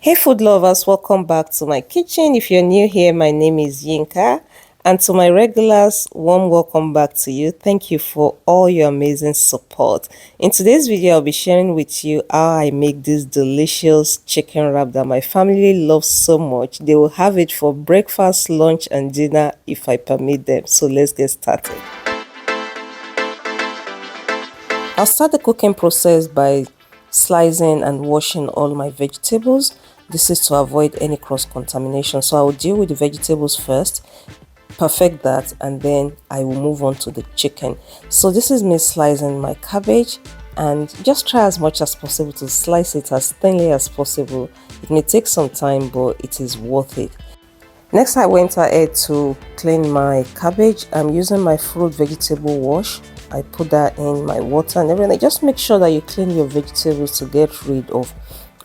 Hey food lovers, welcome back to my kitchen. If you're new here, my name is Yinka, and to my regulars, warm welcome back to you. Thank you for all your amazing support. In today's video, I'll be sharing with you how I make this delicious chicken wrap that my family loves so much. They will have it for breakfast, lunch, and dinner if I permit them. So let's get started. I'll start the cooking process by slicing and washing all my vegetables. This is to avoid any cross-contamination. So I will deal with the vegetables first, perfect that, and then I will move on to the chicken. So this is me slicing my cabbage, and just try as much as possible to slice it as thinly as possible. It may take some time, but it is worth it. Next, I went ahead to clean my cabbage. I'm using my fruit vegetable wash. I put that in my water and everything. Just make sure that you clean your vegetables to get rid of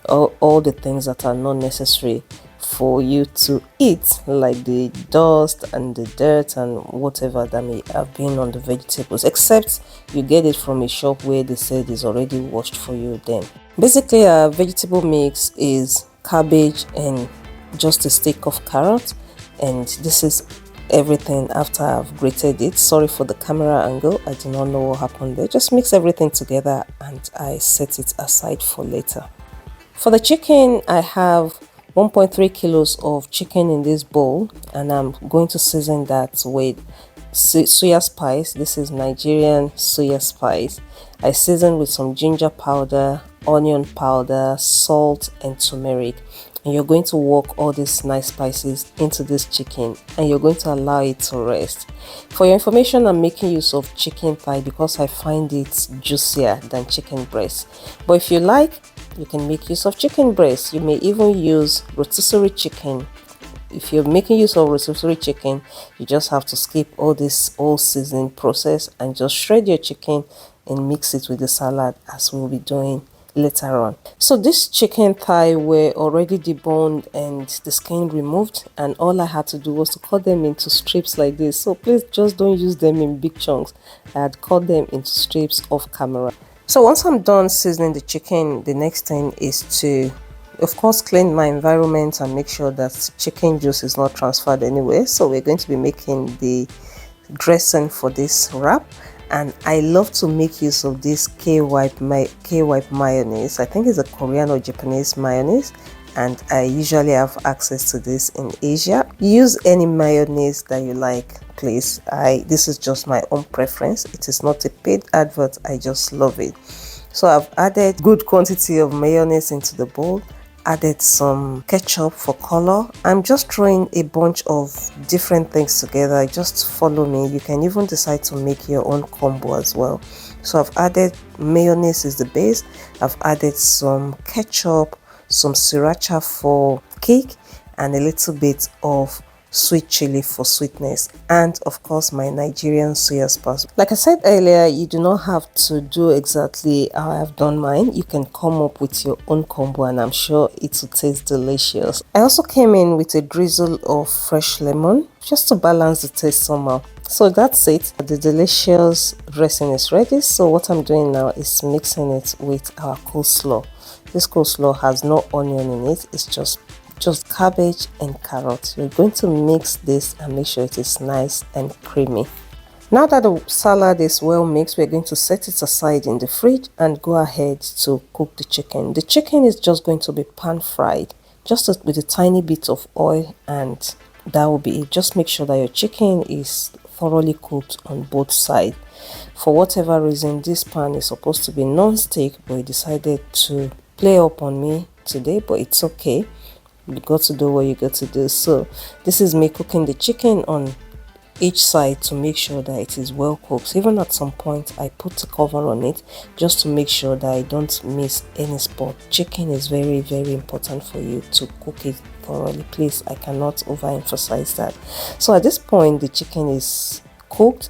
all the things that are not necessary for you to eat, like the dust and the dirt and whatever that may have been on the vegetables, except you get it from a shop where they said it's already washed for you. Then basically a vegetable mix is cabbage and just a stick of carrot, and this is everything after I've grated it. Sorry for the camera angle, I do not know what happened there. Just mix everything together and I set it aside for later. For the chicken, I have 1.3 kilos of chicken in this bowl, and I'm going to season that with suya spice. This is Nigerian suya spice. I season with some ginger powder, onion powder, salt, and turmeric. And you're going to work all these nice spices into this chicken, and you're going to allow it to rest. For your information, I'm making use of chicken thigh because I find it juicier than chicken breast. But if you like, you can make use of chicken breast. You may even use rotisserie chicken. If you're making use of rotisserie chicken, you just have to skip all this whole seasoning process and just shred your chicken and mix it with the salad, as we'll be doing later on. So this chicken thigh were already deboned and the skin removed, and all I had to do was to cut them into strips like this. So please just don't use them in big chunks. I had cut them into strips off camera. So once I'm done seasoning the chicken, the next thing is to, of course, clean my environment and make sure that chicken juice is not transferred anywhere. So we're going to be making the dressing for this wrap, and I love to make use of this K-wipe mayonnaise. I think it's a Korean or Japanese mayonnaise, and I usually have access to this in Asia. Use any mayonnaise that you like, please. This is just my own preference. It is not a paid advert, I just love it. So I've added good quantity of mayonnaise into the bowl, added some ketchup for color. I'm just throwing a bunch of different things together. Just follow me. You can even decide to make your own combo as well. So I've added mayonnaise is the base. I've added some ketchup, some sriracha for kick, and a little bit of sweet chili for sweetness, and of course my Nigerian Suya spice. Like I said earlier, you do not have to do exactly how I've done mine. You can come up with your own combo, and I'm sure it will taste delicious. I also came in with a drizzle of fresh lemon just to balance the taste somehow. So that's it. The delicious dressing is ready. So what I'm doing now is mixing it with our coleslaw. This coleslaw has no onion in it. It's just cabbage and carrot. You're going to mix this and make sure it is nice and creamy. Now that the salad is well mixed, we're going to set it aside in the fridge and go ahead to cook the chicken. The chicken is just going to be pan fried, just with a tiny bit of oil, and that will be it. Just make sure that your chicken is thoroughly cooked on both sides. For whatever reason, this pan is supposed to be non-stick, but it decided to play up on me today, but it's okay. You got to do what you got to do. So this is me cooking the chicken on each side to make sure that it is well cooked. Even at some point I put a cover on it just to make sure that I don't miss any spot. Chicken is very, very important for you to cook it thoroughly. Please, I cannot overemphasize that. So at this point the chicken is cooked.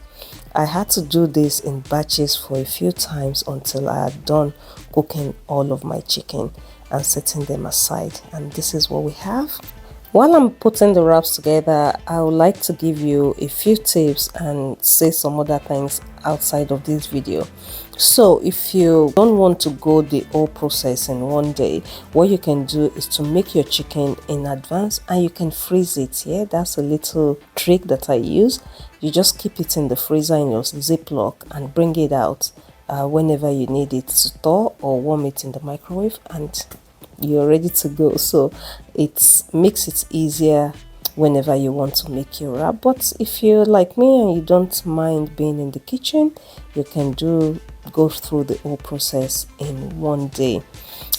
I had to do this in batches for a few times until I had done cooking all of my chicken and setting them aside, and this is what we have. While I'm putting the wraps together, I would like to give you a few tips and say some other things outside of this video. So if you don't want to go the whole process in one day, what you can do is to make your chicken in advance and you can freeze it. Yeah, that's a little trick that I use. You just keep it in the freezer in your Ziploc and bring it out whenever you need it to thaw or warm it in the microwave, and you're ready to go. So it makes it easier whenever you want to make your wrap. But if you're like me and you don't mind being in the kitchen, you can go through the whole process in one day.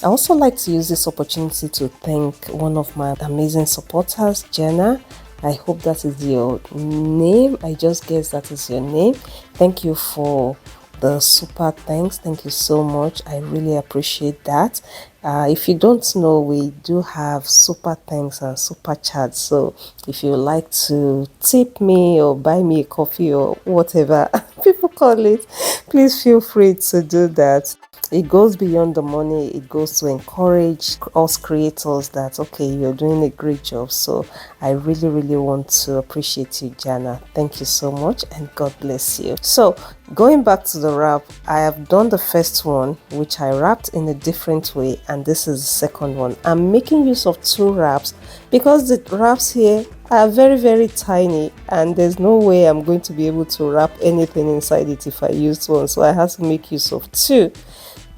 I also like to use this opportunity to thank one of my amazing supporters, Jenna. I hope that is your name. I just guess that is your name. Thank you for the super thanks. Thank you so much. I really appreciate that. If you don't know, we do have super thanks and super chats. So if you like to tip me or buy me a coffee or whatever people call it, please feel free to do that. It goes beyond the money. It goes to encourage us creators that, okay, you're doing a great job. So I really want to appreciate you, Jana. Thank you so much and God bless you. So going back to the wrap, I have done the first one, which I wrapped in a different way, and this is the second one. I'm making use of two wraps because the wraps here are very tiny and there's no way I'm going to be able to wrap anything inside it if I use one. So I have to make use of two.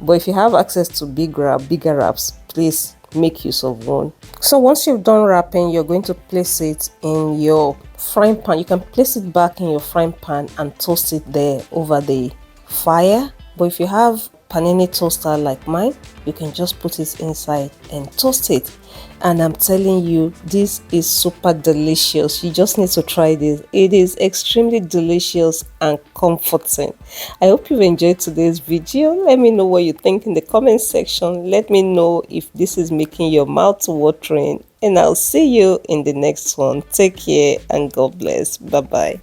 But if you have access to bigger wraps, please make use of one. So once you've done wrapping, you're going to place it in your frying pan. You can place it back in your frying pan and toast it there over the fire. But if you have panini toaster like mine, you can just put it inside and toast it. And I'm telling you, this is super delicious. You just need to try this. It is extremely delicious and comforting. I hope you've enjoyed today's video. Let me know what you think in the comment section. Let me know if this is making your mouth watering, and I'll see you in the next one. Take care and God bless. Bye bye.